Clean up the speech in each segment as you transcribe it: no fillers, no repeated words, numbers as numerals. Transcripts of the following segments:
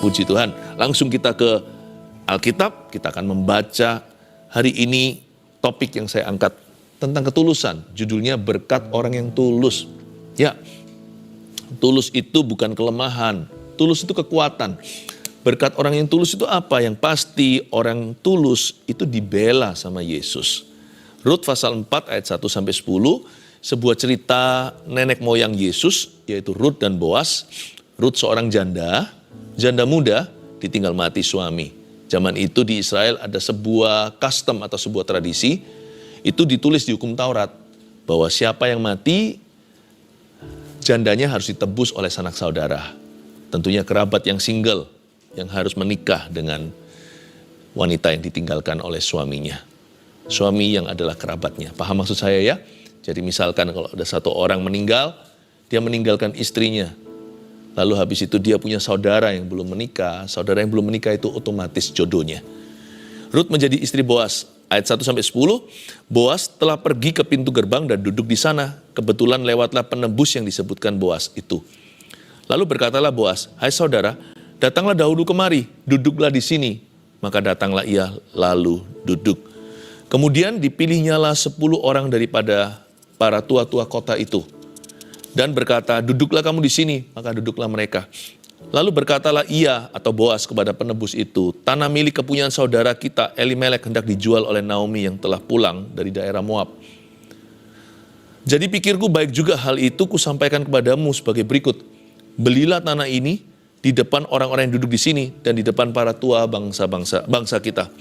Puji Tuhan. Langsung kita ke Alkitab, kita akan membaca hari ini topik yang saya angkat tentang ketulusan. Judulnya berkat orang yang tulus. Ya, tulus itu bukan kelemahan, tulus itu kekuatan. Berkat orang yang tulus itu apa? Yang pasti orang tulus itu dibela sama Yesus. Rut pasal 4 ayat 1 sampai 10, sebuah cerita nenek moyang Yesus, yaitu Rut dan Boas. Rut seorang janda muda, ditinggal mati suami. Zaman itu di Israel ada sebuah custom atau sebuah tradisi, itu ditulis di hukum Taurat, bahwa siapa yang mati, jandanya harus ditebus oleh sanak saudara. Tentunya kerabat yang single, yang harus menikah dengan wanita yang ditinggalkan oleh suaminya. Suami yang adalah kerabatnya. Paham maksud saya ya? Jadi misalkan kalau ada satu orang meninggal, dia meninggalkan istrinya. Lalu habis itu dia punya saudara yang belum menikah. Saudara yang belum menikah itu otomatis jodohnya. Rut menjadi istri Boas. Ayat 1 sampai 10, Boas telah pergi ke pintu gerbang dan duduk di sana. Kebetulan lewatlah penebus yang disebutkan Boas itu. Lalu berkatalah Boas, "Hai saudara, datanglah dahulu kemari, duduklah di sini." Maka datanglah ia lalu duduk. Kemudian dipilihnyalah 10 orang daripada para tua-tua kota itu. Dan berkata, "Duduklah kamu di sini." Maka duduklah mereka. Lalu berkatalah ia atau Boas kepada penebus itu, "Tanah milik kepunyaan saudara kita Elimelek hendak dijual oleh Naomi yang telah pulang dari daerah Moab. Jadi pikirku baik juga hal itu kusampaikan kepadamu sebagai berikut. Belilah tanah ini di depan orang-orang yang duduk di sini dan di depan para tua bangsa kita.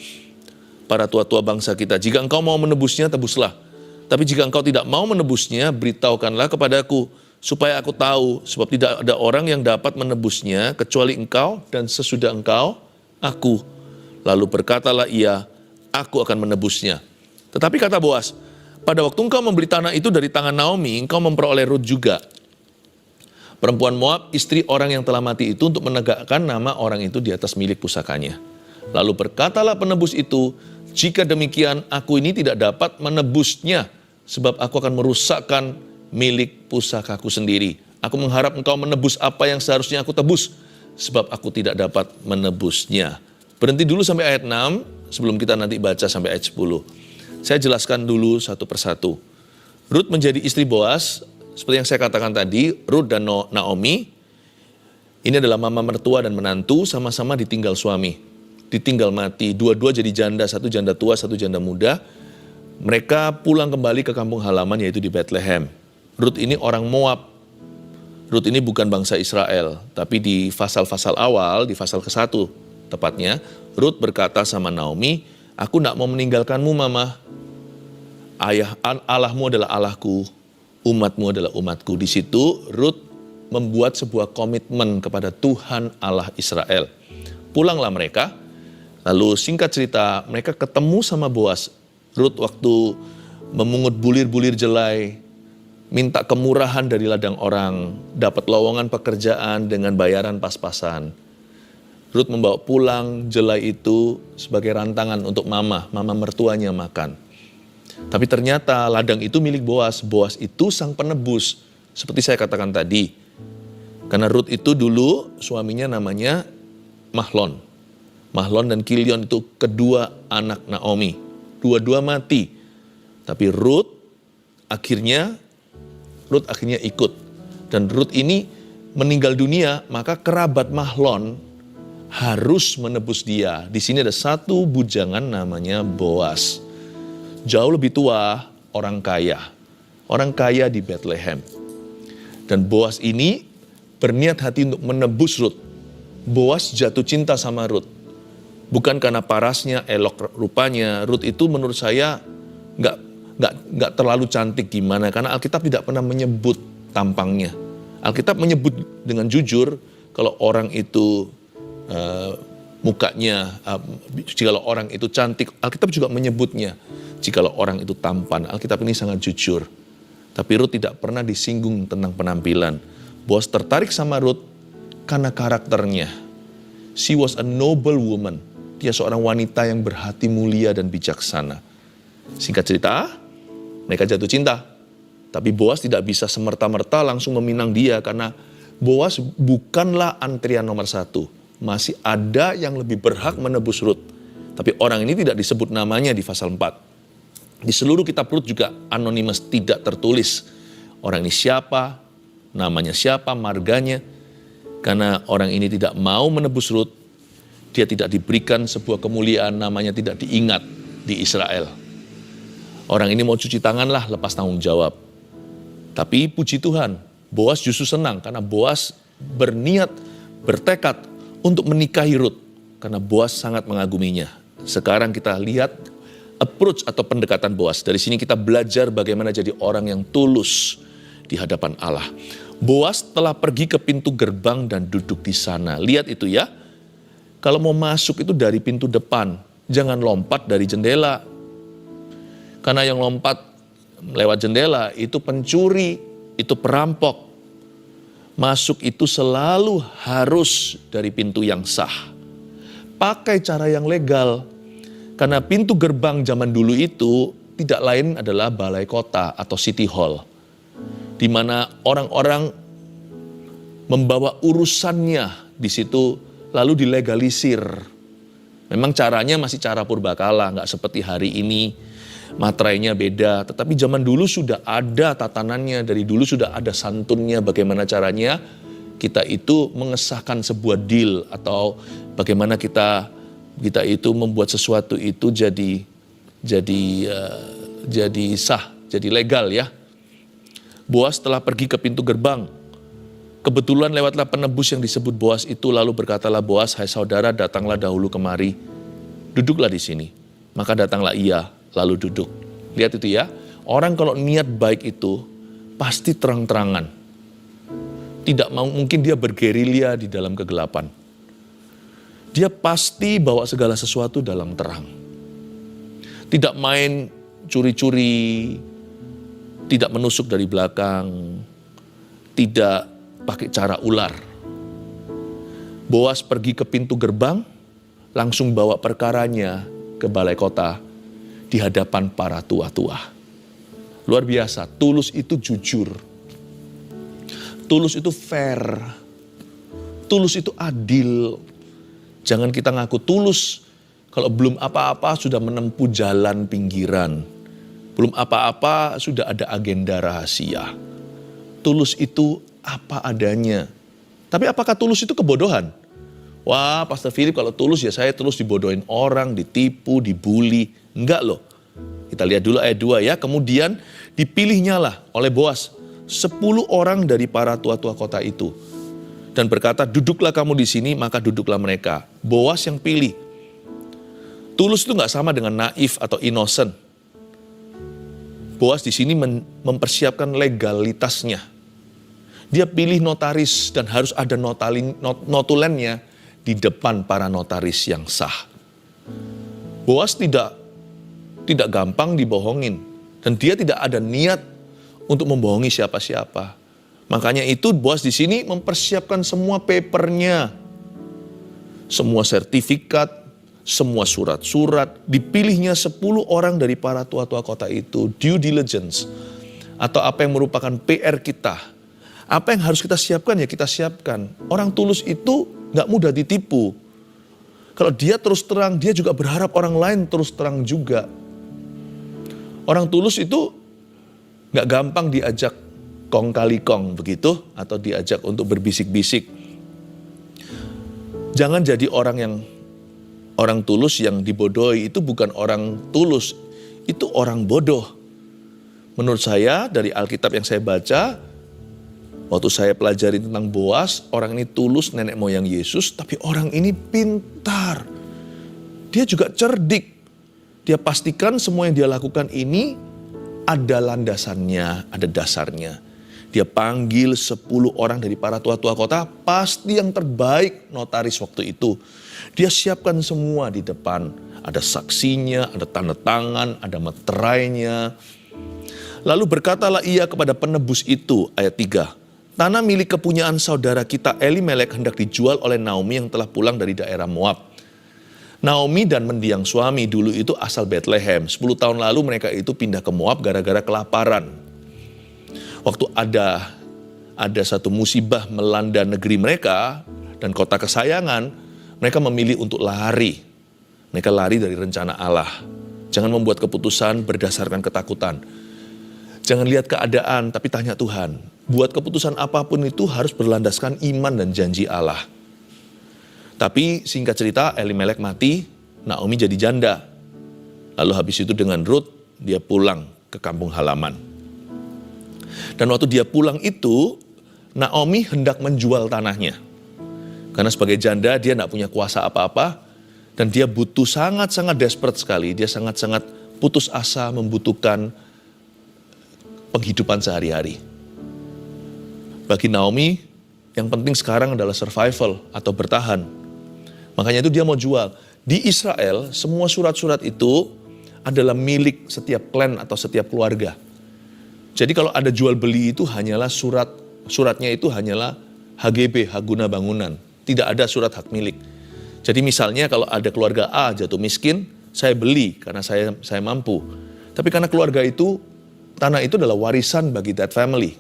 Para tua-tua bangsa kita. Jika engkau mau menebusnya, tebuslah. Tapi jika engkau tidak mau menebusnya, beritahukanlah kepadaku, supaya aku tahu, sebab tidak ada orang yang dapat menebusnya, kecuali engkau dan sesudah engkau, aku." Lalu berkatalah ia, "Aku akan menebusnya." Tetapi kata Boas, "Pada waktu engkau membeli tanah itu dari tangan Naomi, engkau memperoleh Rut juga, perempuan Moab, istri orang yang telah mati itu, untuk menegakkan nama orang itu di atas milik pusakanya." Lalu berkatalah penebus itu, "Jika demikian, aku ini tidak dapat menebusnya, sebab aku akan merusakkan milik pusakaku sendiri. Aku mengharap engkau menebus apa yang seharusnya aku tebus, sebab aku tidak dapat menebusnya." Berhenti dulu sampai ayat 6, sebelum kita nanti baca sampai ayat 10. Saya jelaskan dulu satu persatu. Rut menjadi istri Boas, seperti yang saya katakan tadi, Rut dan Naomi, ini adalah mama mertua dan menantu, sama-sama ditinggal suami. Ditinggal mati, dua-dua jadi janda, satu janda tua, satu janda muda. Mereka pulang kembali ke kampung halaman, yaitu di Bethlehem. Rut ini orang Moab. Rut ini bukan bangsa Israel, tapi di pasal-pasal awal, di pasal ke-1 tepatnya, Rut berkata sama Naomi, "Aku tidak mau meninggalkanmu, mama. Allahmu adalah Allahku, umatmu adalah umatku." Di situ Rut membuat sebuah komitmen kepada Tuhan Allah Israel. Pulanglah mereka, lalu singkat cerita mereka ketemu sama Boas. Rut waktu memungut bulir-bulir jelai, minta kemurahan dari ladang orang, dapat lowongan pekerjaan dengan bayaran pas-pasan. Rut membawa pulang jelai itu sebagai rantangan untuk mama mertuanya makan. Tapi ternyata ladang itu milik Boas. Boas itu sang penebus, seperti saya katakan tadi. Karena Rut itu dulu suaminya namanya Mahlon. Mahlon dan Kilion itu kedua anak Naomi. Dua-dua mati. Tapi Rut akhirnya ikut. Dan Rut ini meninggal dunia, maka kerabat Mahlon harus menebus dia. Di sini ada satu bujangan namanya Boas. Jauh lebih tua, orang kaya. Orang kaya di Bethlehem. Dan Boas ini berniat hati untuk menebus Rut. Boas jatuh cinta sama Rut. Bukan karena parasnya, elok rupanya. Rut itu menurut saya nggak terlalu cantik gimana. Karena Alkitab tidak pernah menyebut tampangnya. Alkitab menyebut dengan jujur kalau orang itu mukanya, jikalau orang itu cantik. Alkitab juga menyebutnya jikalau orang itu tampan. Alkitab ini sangat jujur. Tapi Rut tidak pernah disinggung tentang penampilan. Boas tertarik sama Rut karena karakternya. She was a noble woman. Dia seorang wanita yang berhati mulia dan bijaksana. Singkat cerita, mereka jatuh cinta. Tapi Boas tidak bisa semerta-merta langsung meminang dia karena Boas bukanlah antrian nomor 1. masih ada yang lebih berhak menebus Rut. Tapi orang ini tidak disebut namanya di pasal 4. Di seluruh kitab Rut juga anonimus, tidak tertulis. Orang ini siapa, namanya siapa, marganya. Karena orang ini tidak mau menebus Rut, dia tidak diberikan sebuah kemuliaan, namanya tidak diingat di Israel. Orang ini mau cuci tangan lah, lepas tanggung jawab. Tapi puji Tuhan, Boas justru senang karena Boas berniat, bertekad untuk menikahi Rut. Karena Boas sangat mengaguminya. Sekarang kita lihat approach atau pendekatan Boas. Dari sini kita belajar bagaimana jadi orang yang tulus di hadapan Allah. Boas telah pergi ke pintu gerbang dan duduk di sana. Lihat itu ya. Kalau mau masuk itu dari pintu depan. Jangan lompat dari jendela. Karena yang lompat lewat jendela itu pencuri, itu perampok. Masuk itu selalu harus dari pintu yang sah. Pakai cara yang legal. Karena pintu gerbang zaman dulu itu tidak lain adalah balai kota atau city hall. Di mana orang-orang membawa urusannya di situ lalu dilegalisir. Memang caranya masih cara purbakala, nggak seperti hari ini. Materainya beda, tetapi zaman dulu sudah ada tatanannya, dari dulu sudah ada santunnya bagaimana caranya kita itu mengesahkan sebuah deal atau bagaimana kita itu membuat sesuatu itu jadi sah, jadi legal ya. Boas telah pergi ke pintu gerbang. Kebetulan lewatlah penebus yang disebut Boas itu, lalu berkatalah Boas, "Hai saudara, datanglah dahulu kemari. Duduklah di sini." Maka datanglah ia, lalu duduk. Lihat itu ya, orang kalau niat baik itu pasti terang-terangan. Tidak mungkin dia bergerilya di dalam kegelapan. Dia pasti bawa segala sesuatu dalam terang. Tidak main curi-curi, tidak menusuk dari belakang, tidak pakai cara ular. Boas pergi ke pintu gerbang, langsung bawa perkaranya ke balai kota di hadapan para tua-tua. Luar biasa, tulus itu jujur. Tulus itu fair. Tulus itu adil. Jangan kita ngaku tulus kalau belum apa-apa sudah menempuh jalan pinggiran. Belum apa-apa sudah ada agenda rahasia. Tulus itu apa adanya. Tapi apakah tulus itu kebodohan? Wah, Pastor Philip kalau tulus ya saya terus dibodohin orang, ditipu, dibully. Enggak loh. Kita lihat dulu ayat 2 ya. Kemudian dipilihnya lah oleh Boas 10 orang dari para tua-tua kota itu. Dan berkata, "Duduklah kamu di sini," maka duduklah mereka. Boas yang pilih. Tulus itu gak sama dengan naif atau innocent. Boas di sini mempersiapkan legalitasnya. Dia pilih notaris dan harus ada notulennya di depan para notaris yang sah. Boas tidak gampang dibohongin. Dan dia tidak ada niat untuk membohongi siapa-siapa. Makanya itu Boas di sini mempersiapkan semua papernya. Semua sertifikat, semua surat-surat. Dipilihnya 10 orang dari para tua-tua kota itu. Due diligence. Atau apa yang merupakan PR kita. Apa yang harus kita siapkan ya kita siapkan. Orang tulus itu gak mudah ditipu. Kalau dia terus terang, dia juga berharap orang lain terus terang juga. Orang tulus itu gak gampang diajak kong kali kong begitu. Atau diajak untuk berbisik-bisik. Jangan jadi orang tulus yang dibodohi. Itu bukan orang tulus, itu orang bodoh. Menurut saya dari Alkitab yang saya baca, waktu saya pelajari tentang Boas, orang ini tulus nenek moyang Yesus, tapi orang ini pintar. Dia juga cerdik. Dia pastikan semua yang dia lakukan ini ada landasannya, ada dasarnya. Dia panggil 10 orang dari para tua-tua kota, pasti yang terbaik notaris waktu itu. Dia siapkan semua di depan. Ada saksinya, ada tanda tangan, ada meterainya. Lalu berkatalah ia kepada penebus itu, ayat 3. "Tanah milik kepunyaan saudara kita Elimelek hendak dijual oleh Naomi yang telah pulang dari daerah Moab." Naomi dan mendiang suami dulu itu asal Bethlehem. 10 tahun lalu mereka itu pindah ke Moab gara-gara kelaparan. Waktu ada satu musibah melanda negeri mereka dan kota kesayangan, Mereka memilih untuk lari. Mereka lari dari rencana Allah. Jangan membuat keputusan berdasarkan ketakutan. Jangan lihat keadaan, tapi tanya Tuhan. Buat keputusan apapun itu harus berlandaskan iman dan janji Allah. Tapi singkat cerita, Elimelek mati, Naomi jadi janda. Lalu habis itu dengan Ruth, dia pulang ke kampung halaman. Dan waktu dia pulang itu, Naomi hendak menjual tanahnya. Karena sebagai janda dia tidak punya kuasa apa-apa. Dan dia butuh sangat-sangat desperate sekali. Dia sangat-sangat putus asa membutuhkan penghidupan sehari-hari. Bagi Naomi, yang penting sekarang adalah survival atau bertahan. Makanya itu dia mau jual. Di Israel, semua surat-surat itu adalah milik setiap klan atau setiap keluarga. Jadi kalau ada jual beli itu hanyalah suratnya itu hanyalah HGB, hak guna bangunan. Tidak ada surat hak milik. Jadi misalnya kalau ada keluarga A jatuh miskin, saya beli karena saya mampu. Tapi karena keluarga itu, tanah itu adalah warisan bagi that family.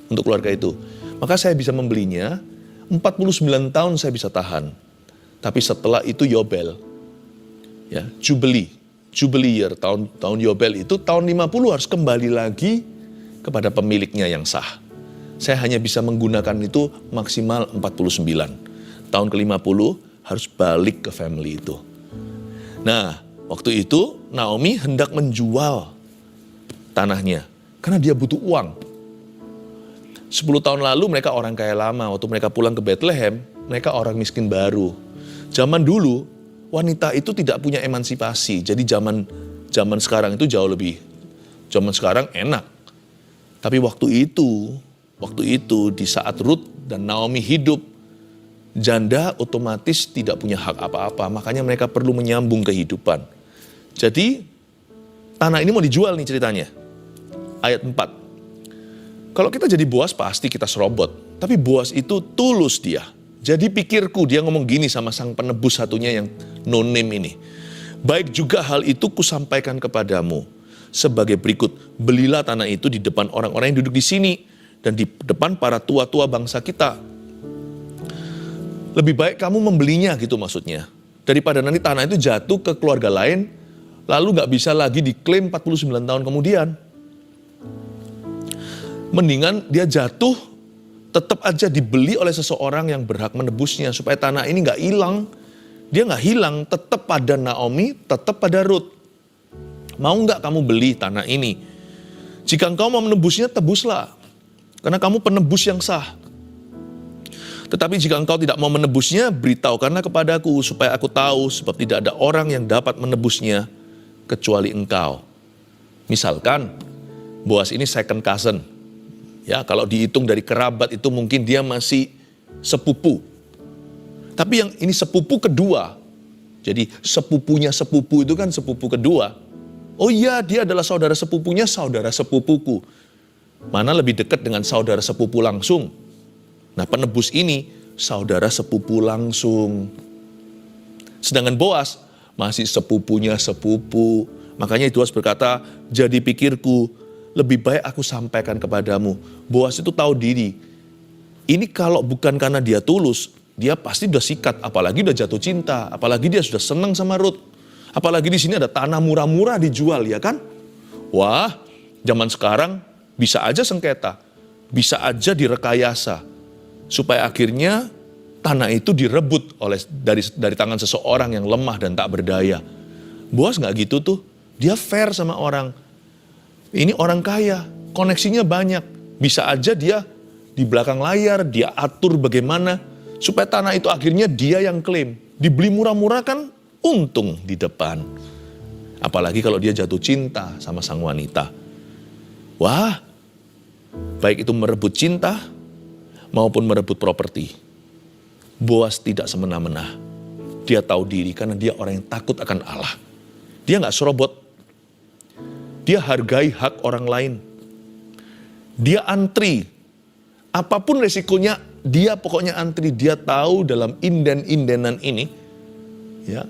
Untuk keluarga itu. Maka saya bisa membelinya, 49 tahun saya bisa tahan. Tapi setelah itu Yobel. Ya, Jubilee year, tahun Yobel itu tahun 50 harus kembali lagi kepada pemiliknya yang sah. Saya hanya bisa menggunakan itu maksimal 49. Tahun ke-50 harus balik ke family itu. Nah, waktu itu Naomi hendak menjual tanahnya. Karena dia butuh uang. 10 tahun lalu mereka orang kaya lama. Waktu mereka pulang ke Bethlehem, mereka orang miskin baru. Zaman dulu, wanita itu tidak punya emansipasi. Jadi zaman sekarang itu jauh lebih. Zaman sekarang enak. Tapi waktu itu di saat Ruth dan Naomi hidup, janda otomatis tidak punya hak apa-apa. Makanya mereka perlu menyambung kehidupan. Jadi tanah ini mau dijual nih ceritanya. Ayat 4. Kalau kita jadi Boas pasti kita serobot. Tapi Boas itu tulus dia. Jadi pikirku, dia ngomong gini sama sang penebus satunya yang no name ini. Baik juga hal itu kusampaikan kepadamu. Sebagai berikut, belilah tanah itu di depan orang-orang yang duduk di sini. Dan di depan para tua-tua bangsa kita. Lebih baik kamu membelinya gitu maksudnya. Daripada nanti tanah itu jatuh ke keluarga lain, lalu gak bisa lagi diklaim 49 tahun kemudian. Mendingan dia jatuh, tetap aja dibeli oleh seseorang yang berhak menebusnya. Supaya tanah ini gak hilang. Dia gak hilang, tetap pada Naomi, tetap pada Ruth. Mau gak kamu beli tanah ini? Jika engkau mau menebusnya, tebuslah. Karena kamu penebus yang sah. Tetapi jika engkau tidak mau menebusnya, beritahukanlah kepadaku supaya aku tahu, sebab tidak ada orang yang dapat menebusnya kecuali engkau. Misalkan Boas ini second cousin. Ya, kalau dihitung dari kerabat itu mungkin dia masih sepupu. Tapi yang ini sepupu kedua. Jadi sepupunya sepupu itu kan sepupu kedua. Oh iya, dia adalah saudara sepupunya saudara sepupuku. Mana lebih dekat dengan saudara sepupu langsung? Nah, penebus ini saudara sepupu langsung. Sedangkan Boas masih sepupunya sepupu. Makanya Boas berkata, jadi pikirku, lebih baik aku sampaikan kepadamu. Boas itu tahu diri. Ini kalau bukan karena dia tulus, dia pasti udah sikat. Apalagi udah jatuh cinta. Apalagi dia sudah senang sama Ruth. Apalagi di sini ada tanah murah-murah dijual, ya kan? Wah, zaman sekarang bisa aja sengketa. Bisa aja direkayasa. Supaya akhirnya tanah itu direbut dari tangan seseorang yang lemah dan tak berdaya. Boas gak gitu tuh. Dia fair sama orang. Ini orang kaya, koneksinya banyak. Bisa aja dia di belakang layar, dia atur bagaimana. Supaya tanah itu akhirnya dia yang klaim. Dibeli murah-murah kan untung di depan. Apalagi kalau dia jatuh cinta sama sang wanita. Wah, baik itu merebut cinta maupun merebut properti. Boas tidak semena-mena. Dia tahu diri karena dia orang yang takut akan Allah. Dia gak serobot. Dia hargai hak orang lain. Dia antri. Apapun resikonya, dia pokoknya antri. Dia tahu dalam inden-indenan ini, ya,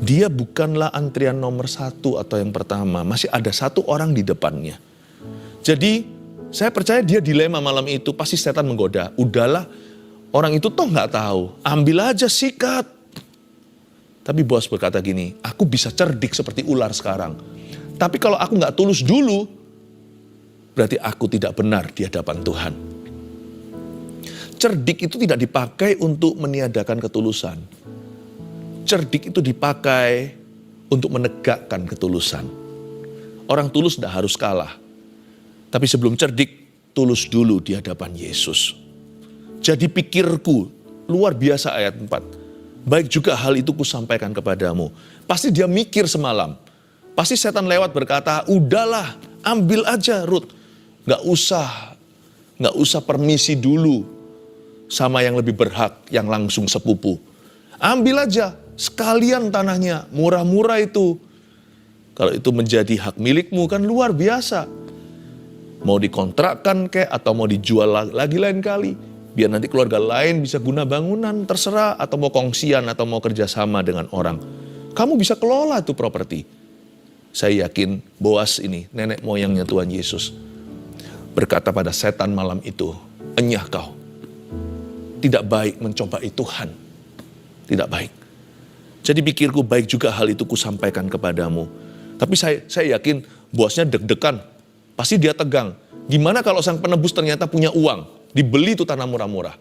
dia bukanlah antrian nomor 1 atau yang pertama. Masih ada satu orang di depannya. Jadi, saya percaya dia dilema malam itu. Pasti setan menggoda. Udahlah, orang itu toh gak tahu. Ambil aja, sikat. Tapi Boas berkata gini, aku bisa cerdik seperti ular sekarang. Tapi kalau aku nggak tulus dulu, berarti aku tidak benar di hadapan Tuhan. Cerdik itu tidak dipakai untuk meniadakan ketulusan. Cerdik itu dipakai untuk menegakkan ketulusan. Orang tulus tidak harus kalah. Tapi sebelum cerdik, tulus dulu di hadapan Yesus. Jadi pikirku, luar biasa ayat 4. Baik juga hal itu kusampaikan kepadamu. Pasti dia mikir semalam. Pasti setan lewat berkata, udahlah ambil aja Rut. Gak usah permisi dulu sama yang lebih berhak, yang langsung sepupu. Ambil aja sekalian tanahnya, murah-murah itu. Kalau itu menjadi hak milikmu kan luar biasa. Mau dikontrakkan kek atau mau dijual lagi lain kali. Biar nanti keluarga lain bisa guna bangunan, terserah. Atau mau kongsian atau mau kerjasama dengan orang. Kamu bisa kelola itu properti. Saya yakin Boas ini, nenek moyangnya Tuhan Yesus, berkata pada setan malam itu, enyah kau. Tidak baik mencobai Tuhan. Tidak baik. Jadi pikirku baik juga hal itu kusampaikan kepadamu. Tapi saya yakin Boasnya deg-degan. Pasti dia tegang. Gimana kalau sang penebus ternyata punya uang? Dibeli tuh tanah murah-murah.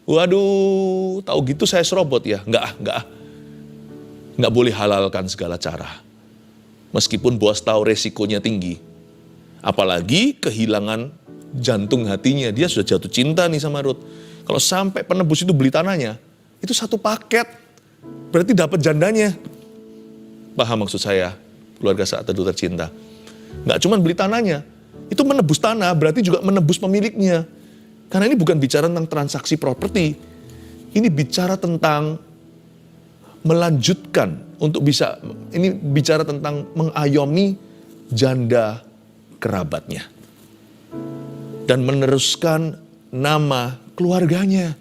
Waduh, tahu gitu saya serobot ya. Enggak boleh halalkan segala cara. Meskipun Boas tahu resikonya tinggi. Apalagi kehilangan jantung hatinya. Dia sudah jatuh cinta nih sama Rut. Kalau sampai penebus itu beli tanahnya, itu satu paket. Berarti dapat jandanya. Paham maksud saya, keluarga Saat Teduh Tercinta. Enggak cuma beli tanahnya. Itu menebus tanah, berarti juga menebus pemiliknya. Karena ini bukan bicara tentang transaksi properti. Ini bicara tentang melanjutkan untuk bisa, ini bicara tentang mengayomi janda kerabatnya. Dan meneruskan nama keluarganya.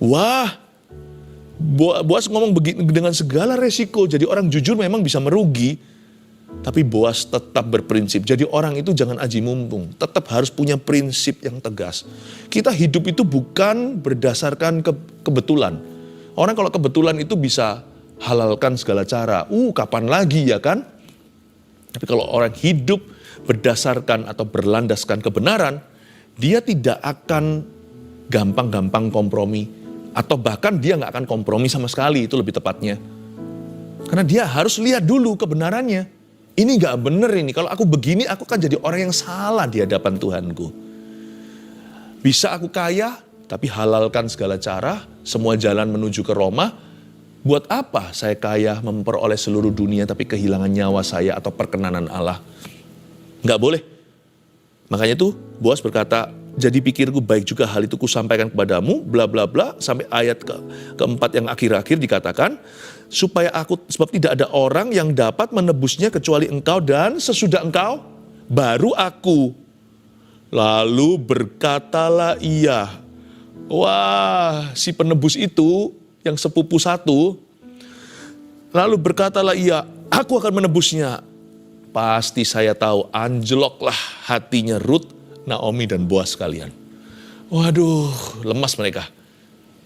Wah, Boas ngomong begini dengan segala resiko. Jadi orang jujur memang bisa merugi. Tapi Boas tetap berprinsip. Jadi orang itu jangan aji mumpung. Tetap harus punya prinsip yang tegas. Kita hidup itu bukan berdasarkan kebetulan. Orang kalau kebetulan itu bisa halalkan segala cara. Kapan lagi ya kan? Tapi kalau orang hidup berdasarkan atau berlandaskan kebenaran, dia tidak akan gampang-gampang kompromi. Atau bahkan dia nggak akan kompromi sama sekali, itu lebih tepatnya. Karena dia harus lihat dulu kebenarannya. Ini gak bener ini, kalau aku begini aku kan jadi orang yang salah di hadapan Tuhanku. Bisa aku kaya, tapi halalkan segala cara, semua jalan menuju ke Roma. Buat apa saya kaya memperoleh seluruh dunia tapi kehilangan nyawa saya atau perkenanan Allah? Gak boleh. Makanya tuh Boas berkata, jadi pikirku baik juga hal itu kusampaikan kepadamu, bla bla bla, sampai ayat keempat yang akhir-akhir dikatakan, sebab tidak ada orang yang dapat menebusnya kecuali engkau dan sesudah engkau, baru aku. Lalu berkatalah ia. Wah, si penebus itu, yang sepupu satu, lalu berkatalah ia, aku akan menebusnya. Pasti saya tahu, anjloklah hatinya Rut, Naomi dan Boas sekalian. Waduh, lemas mereka.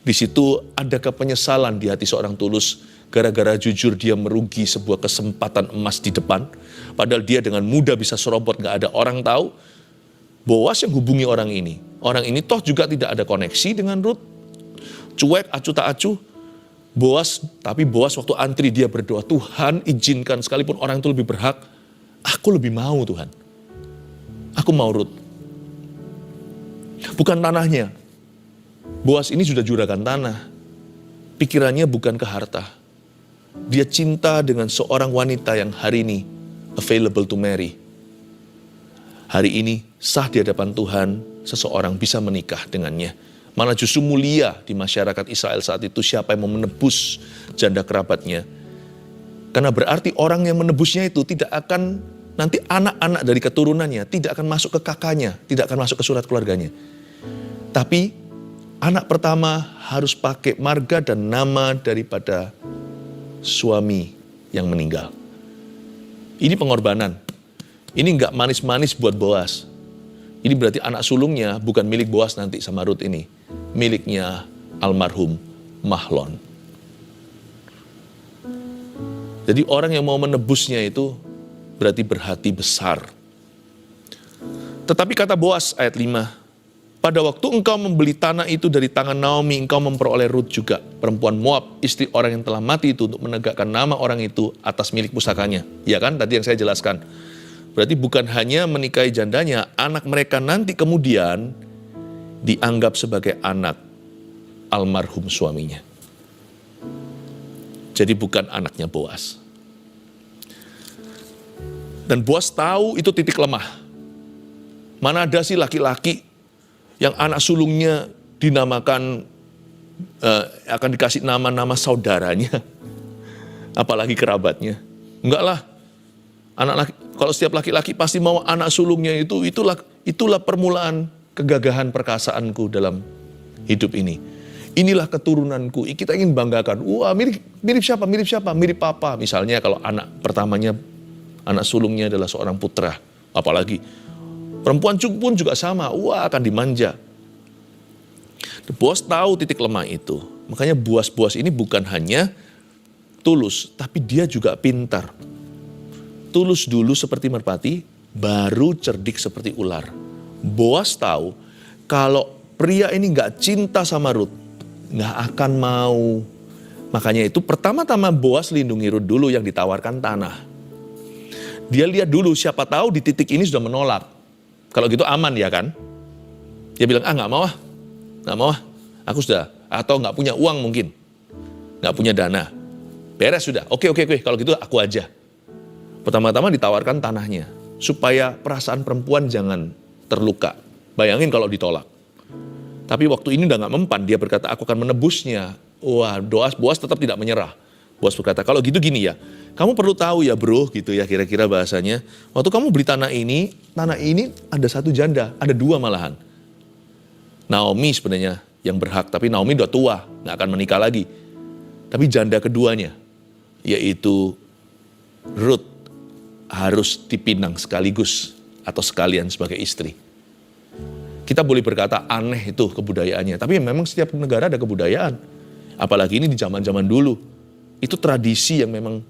Di situ adakah penyesalan di hati seorang tulus gara-gara jujur dia merugi sebuah kesempatan emas di depan, padahal dia dengan mudah bisa serobot, gak ada orang tahu. Boas yang hubungi orang ini toh juga tidak ada koneksi dengan Rut, cuek acuh tak acuh. Tapi Boas waktu antri dia berdoa, Tuhan izinkan sekalipun orang itu lebih berhak, aku lebih mau Tuhan, aku mau Rut. Bukan tanahnya. Boas ini sudah juragan tanah. Pikirannya bukan ke harta. Dia cinta dengan seorang wanita yang hari ini available to marry. Hari ini sah di hadapan Tuhan, seseorang bisa menikah dengannya. Malah justru mulia di masyarakat Israel saat itu siapa yang mau menebus janda kerabatnya. Karena berarti orang yang menebusnya itu tidak akan, nanti anak-anak dari keturunannya tidak akan masuk ke kakaknya, tidak akan masuk ke surat keluarganya. Tapi anak pertama harus pakai marga dan nama daripada suami yang meninggal. Ini pengorbanan. Ini enggak manis-manis buat Boas. Ini berarti anak sulungnya bukan milik Boas nanti sama Rut ini. Miliknya almarhum Mahlon. Jadi orang yang mau menebusnya itu berarti berhati besar. Tetapi kata Boas ayat 5, pada waktu engkau membeli tanah itu dari tangan Naomi, engkau memperoleh Rut juga, perempuan Moab, istri orang yang telah mati itu, untuk menegakkan nama orang itu atas milik pusakanya. Ya kan, tadi yang saya jelaskan. Berarti bukan hanya menikahi jandanya, anak mereka nanti kemudian dianggap sebagai anak almarhum suaminya. Jadi bukan anaknya Boas. Dan Boas tahu itu titik lemah. Mana ada sih laki-laki yang anak sulungnya dinamakan, akan dikasih nama-nama saudaranya. Apalagi kerabatnya. Enggak lah. Kalau setiap laki-laki pasti mau anak sulungnya itulah permulaan kegagahan perkasaanku dalam hidup ini. Inilah keturunanku, kita ingin banggakan. Wah, mirip siapa? Mirip papa. Misalnya kalau anak pertamanya, anak sulungnya adalah seorang putra. Apalagi perempuan pun juga sama, wah akan dimanja. Boas tahu titik lemah itu. Makanya Boas ini bukan hanya tulus, tapi dia juga pintar. Tulus dulu seperti merpati, baru cerdik seperti ular. Boas tahu kalau pria ini gak cinta sama Rut, nggak akan mau. Makanya itu pertama-tama Boas lindungi Rut dulu yang ditawarkan tanah. Dia lihat dulu, siapa tahu di titik ini sudah menolak. Kalau gitu aman ya kan? Dia bilang, nggak mau ah, aku sudah, atau nggak punya uang mungkin, nggak punya dana, beres sudah. Oke, kalau gitu aku aja. Pertama-tama ditawarkan tanahnya, supaya perasaan perempuan jangan terluka. Bayangin kalau ditolak. Tapi waktu ini udah gak mempan, dia berkata, aku akan menebusnya. Wah, Boas tetap tidak menyerah. Boas berkata, kalau gitu gini ya, kamu perlu tahu ya bro, gitu ya kira-kira bahasanya. Waktu kamu beli tanah ini ada satu janda, ada dua malahan. Naomi sebenarnya yang berhak, tapi Naomi udah tua, gak akan menikah lagi. Tapi janda keduanya, yaitu Rut, harus dipinang sekaligus atau sekalian sebagai istri. Kita boleh berkata aneh itu kebudayaannya, tapi memang setiap negara ada kebudayaan. Apalagi ini di zaman-zaman dulu. Itu tradisi yang memang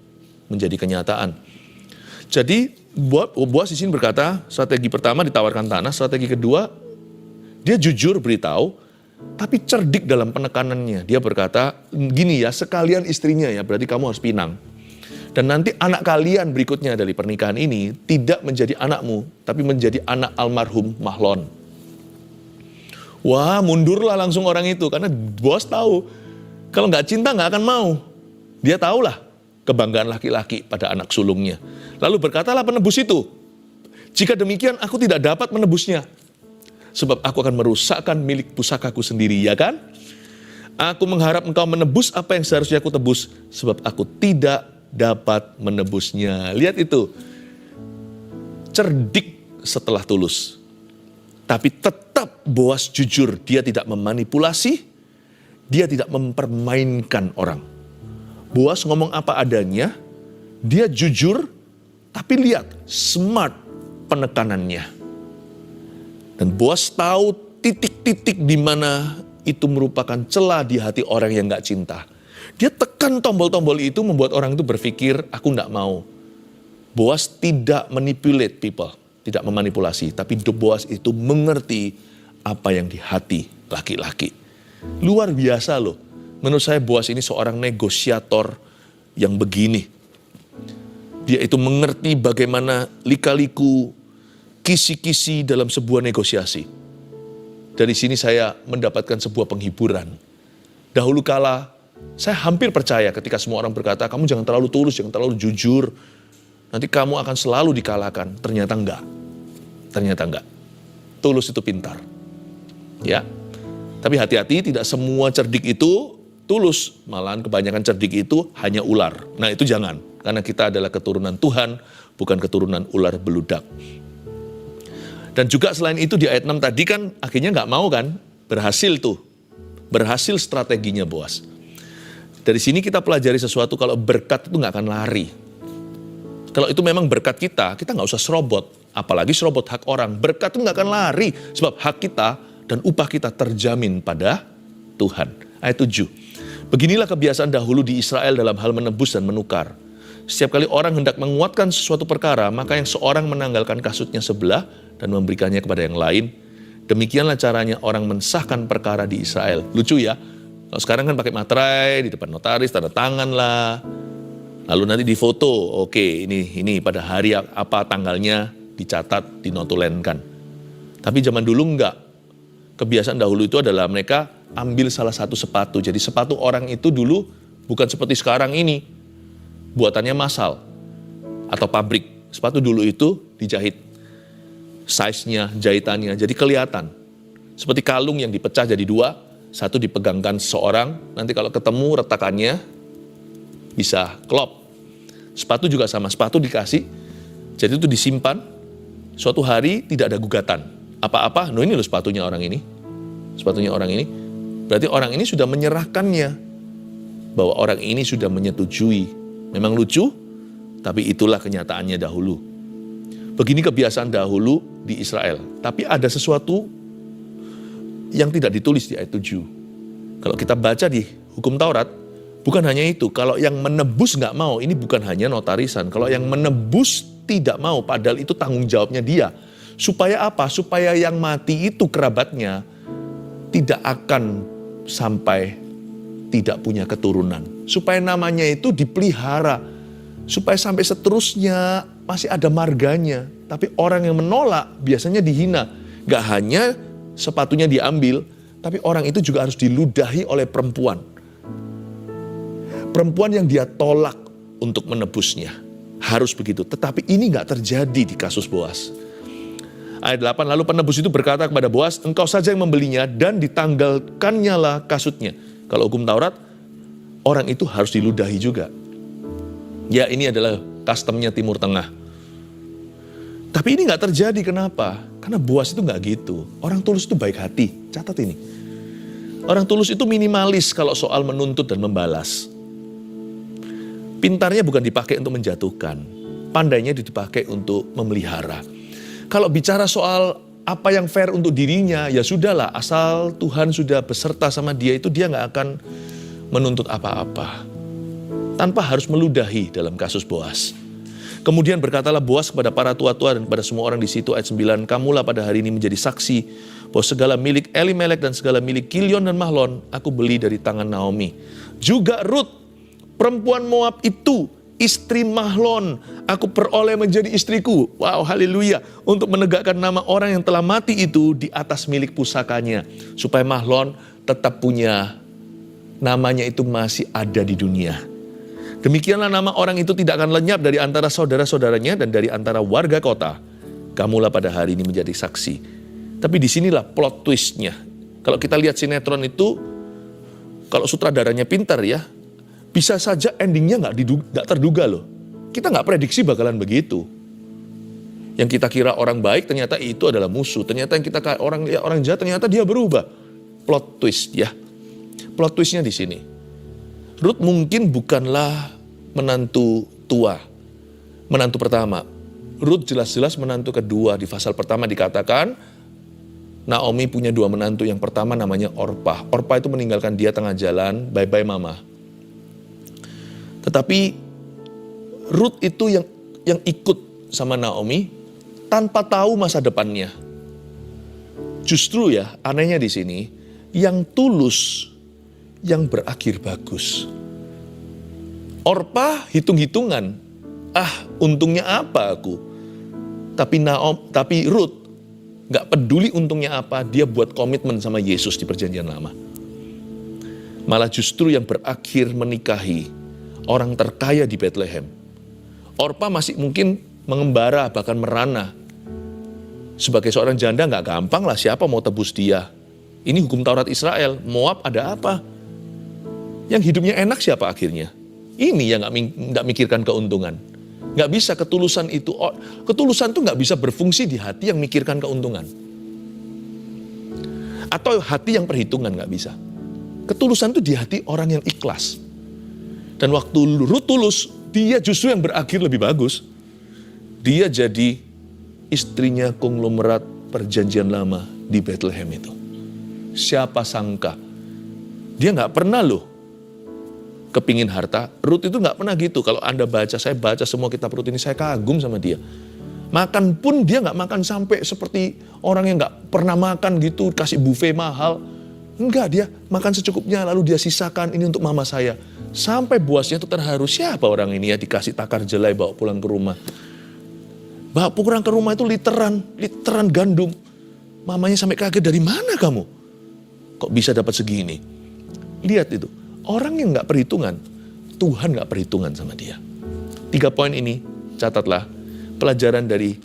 menjadi kenyataan. Jadi Boas di sini berkata, strategi pertama ditawarkan tanah, strategi kedua dia jujur beritahu, tapi cerdik dalam penekanannya. Dia berkata, gini ya, sekalian istrinya ya, berarti kamu harus pinang. Dan nanti anak kalian berikutnya dari pernikahan ini tidak menjadi anakmu, tapi menjadi anak almarhum Mahlon. Wah, mundurlah langsung orang itu, karena Boas tahu, kalau nggak cinta nggak akan mau. Dia tahulah kebanggaan laki-laki pada anak sulungnya. Lalu berkatalah penebus itu, jika demikian aku tidak dapat menebusnya, sebab aku akan merusakkan milik pusakaku sendiri, ya kan? Aku mengharap engkau menebus apa yang seharusnya aku tebus, sebab aku tidak dapat menebusnya. Lihat itu, cerdik setelah tulus. Tapi tetap Boas jujur, dia tidak memanipulasi, dia tidak mempermainkan orang. Boas ngomong apa adanya, dia jujur, tapi lihat smart penekanannya. Dan Boas tahu titik-titik di mana itu merupakan celah di hati orang yang gak cinta. Dia tekan tombol-tombol itu membuat orang itu berpikir, aku gak mau. Boas tidak manipulate people. Tidak memanipulasi, tapi Boas itu mengerti apa yang di hati laki-laki. Luar biasa loh. Menurut saya Boas ini seorang negosiator yang begini. Dia itu mengerti bagaimana lika-liku, kisi-kisi dalam sebuah negosiasi. Dari sini saya mendapatkan sebuah penghiburan. Dahulu kala, saya hampir percaya ketika semua orang berkata, kamu jangan terlalu tulus, jangan terlalu jujur. Nanti kamu akan selalu dikalahkan. Ternyata enggak. Tulus itu pintar. Ya. Tapi hati-hati, tidak semua cerdik itu tulus. Malahan kebanyakan cerdik itu hanya ular. Nah itu jangan. Karena kita adalah keturunan Tuhan, bukan keturunan ular beludak. Dan juga selain itu di ayat 6 tadi kan akhirnya nggak mau kan. Berhasil tuh. Berhasil strateginya Boas. Dari sini kita pelajari sesuatu, kalau berkat itu nggak akan lari. Kalau itu memang berkat kita nggak usah serobot. Apalagi serobot hak orang. Berkat itu nggak akan lari. Sebab hak kita dan upah kita terjamin pada Tuhan. Ayat 7. Beginilah kebiasaan dahulu di Israel dalam hal menebus dan menukar. Setiap kali orang hendak menguatkan sesuatu perkara, maka yang seorang menanggalkan kasutnya sebelah dan memberikannya kepada yang lain. Demikianlah caranya orang mensahkan perkara di Israel. Lucu ya, kalau sekarang kan pakai materai, di depan notaris, tanda tangan lah. Lalu nanti difoto, oke ini pada hari apa tanggalnya dicatat, dinotulenkan. Tapi zaman dulu enggak. Kebiasaan dahulu itu adalah mereka ambil salah satu sepatu. Jadi sepatu orang itu dulu bukan seperti sekarang ini, buatannya massal atau pabrik. Sepatu dulu itu dijahit. Size-nya, jahitannya, jadi kelihatan. Seperti kalung yang dipecah jadi dua, satu dipegangkan seseorang, nanti kalau ketemu retakannya bisa klop. Sepatu juga sama, sepatu dikasih, jadi itu disimpan, suatu hari tidak ada gugatan. Apa-apa, ini loh sepatunya orang ini. Sepatunya orang ini, berarti orang ini sudah menyerahkannya, bahwa orang ini sudah menyetujui. Memang lucu, tapi itulah kenyataannya dahulu. Begini kebiasaan dahulu di Israel. Tapi ada sesuatu yang tidak ditulis di ayat 7. Kalau kita baca di hukum Taurat, bukan hanya itu. Kalau yang menebus nggak mau, ini bukan hanya notarisan. Kalau yang menebus tidak mau, padahal itu tanggung jawabnya dia. Supaya apa? Supaya yang mati itu kerabatnya tidak akan sampai tidak punya keturunan. Supaya namanya itu dipelihara. Supaya sampai seterusnya masih ada marganya. Tapi orang yang menolak biasanya dihina. Gak hanya sepatunya diambil, tapi orang itu juga harus diludahi oleh perempuan. Perempuan yang dia tolak untuk menebusnya. Harus begitu. Tetapi ini gak terjadi di kasus Boas. Ayat 8, lalu penebus itu berkata kepada Boas, engkau saja yang membelinya dan ditanggalkannya lah kasutnya. Kalau hukum Taurat, orang itu harus diludahi juga. Ya, ini adalah customnya Timur Tengah. Tapi ini gak terjadi, kenapa? Karena Boas itu gak gitu. Orang tulus itu baik hati, catat ini. Orang tulus itu minimalis kalau soal menuntut dan membalas. Pintarnya bukan dipakai untuk menjatuhkan, pandainya dipakai untuk memelihara. Kalau bicara soal apa yang fair untuk dirinya, ya sudahlah, asal Tuhan sudah beserta sama dia, itu dia gak akan menuntut apa-apa. Tanpa harus meludahi dalam kasus Boas. Kemudian berkatalah Boas kepada para tua-tua dan kepada semua orang di situ, ayat 9, kamulah pada hari ini menjadi saksi bahwa segala milik Elimelek dan segala milik Kilion dan Mahlon aku beli dari tangan Naomi. Juga Rut, perempuan Moab itu, istri Mahlon, aku peroleh menjadi istriku. Wow, haleluya. Untuk menegakkan nama orang yang telah mati itu di atas milik pusakanya. Supaya Mahlon tetap punya, namanya itu masih ada di dunia. Demikianlah nama orang itu tidak akan lenyap dari antara saudara-saudaranya dan dari antara warga kota. Kamulah pada hari ini menjadi saksi. Tapi disinilah plot twistnya. Kalau kita lihat sinetron itu, kalau sutradaranya pintar ya, bisa saja endingnya nggak terduga loh. Kita nggak prediksi bakalan begitu. Yang kita kira orang baik ternyata itu adalah musuh. Ternyata yang kita orang jahat ternyata dia berubah. Plot twist ya. Plot twistnya di sini. Rut mungkin bukanlah menantu tua, menantu pertama. Rut jelas-jelas menantu kedua. Di pasal pertama dikatakan Naomi punya dua menantu. Yang pertama namanya Orpah. Orpah itu meninggalkan dia tengah jalan, bye-bye mama. Tetapi Rut itu yang ikut sama Naomi tanpa tahu masa depannya. Justru ya anehnya di sini, yang tulus, yang berakhir bagus. Orpah hitung-hitungan, untungnya apa aku? Tapi Rut gak peduli untungnya apa, dia buat komitmen sama Yesus di perjanjian lama. Malah justru yang berakhir menikahi orang terkaya di Bethlehem. Orpah masih mungkin mengembara, bahkan merana. Sebagai seorang janda gak gampang lah, siapa mau tebus dia. Ini hukum Taurat Israel, Moab ada apa? Yang hidupnya enak siapa akhirnya? Ini yang gak mikirkan keuntungan. Gak bisa ketulusan itu. Ketulusan itu gak bisa berfungsi di hati yang mikirkan keuntungan. Atau hati yang perhitungan, gak bisa. Ketulusan itu di hati orang yang ikhlas. Dan waktu Rut tulus, dia justru yang berakhir lebih bagus. Dia jadi istrinya konglomerat perjanjian lama di Bethlehem itu. Siapa sangka. Dia gak pernah loh kepingin harta. Ruth itu nggak pernah gitu. Kalau Anda baca, saya baca semua kitab Ruth ini, saya kagum sama dia. Makan pun dia nggak makan sampai seperti orang yang nggak pernah makan gitu, kasih buffet mahal. Enggak, dia makan secukupnya lalu dia sisakan, ini untuk mama saya. Sampai bosnya itu terharu, siapa orang ini ya, dikasih takar jelai bawa pulang ke rumah. Bawa pulang ke rumah itu literan gandum. Mamanya sampai kaget, dari mana kamu? Kok bisa dapat segini? Lihat itu, orang yang nggak perhitungan, Tuhan nggak perhitungan sama dia. 3 poin ini, catatlah pelajaran dari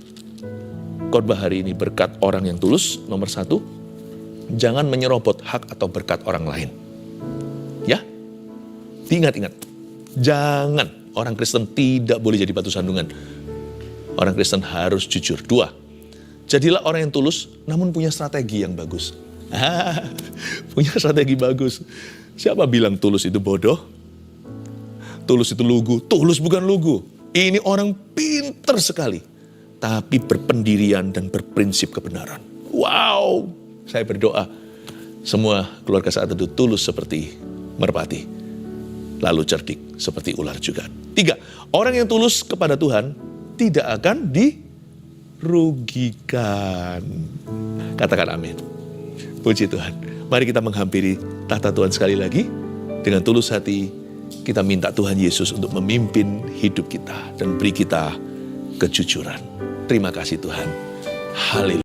khotbah hari ini, berkat orang yang tulus. Nomor 1, jangan menyerobot hak atau berkat orang lain. Ya, ingat, jangan. Orang Kristen tidak boleh jadi batu sandungan. Orang Kristen harus jujur. 2, jadilah orang yang tulus, namun punya strategi yang bagus. Punya strategi bagus. Siapa bilang tulus itu bodoh? Tulus itu lugu. Tulus bukan lugu. Ini orang pinter sekali. Tapi berpendirian dan berprinsip kebenaran. Wow, saya berdoa semua keluarga saat itu tulus seperti merpati, lalu cerdik seperti ular juga. 3, orang yang tulus kepada Tuhan tidak akan dirugikan. Katakan amin. Puji Tuhan. Mari kita menghampiri tahta Tuhan sekali lagi. Dengan tulus hati kita minta Tuhan Yesus untuk memimpin hidup kita dan beri kita kejujuran. Terima kasih Tuhan. Haleluya.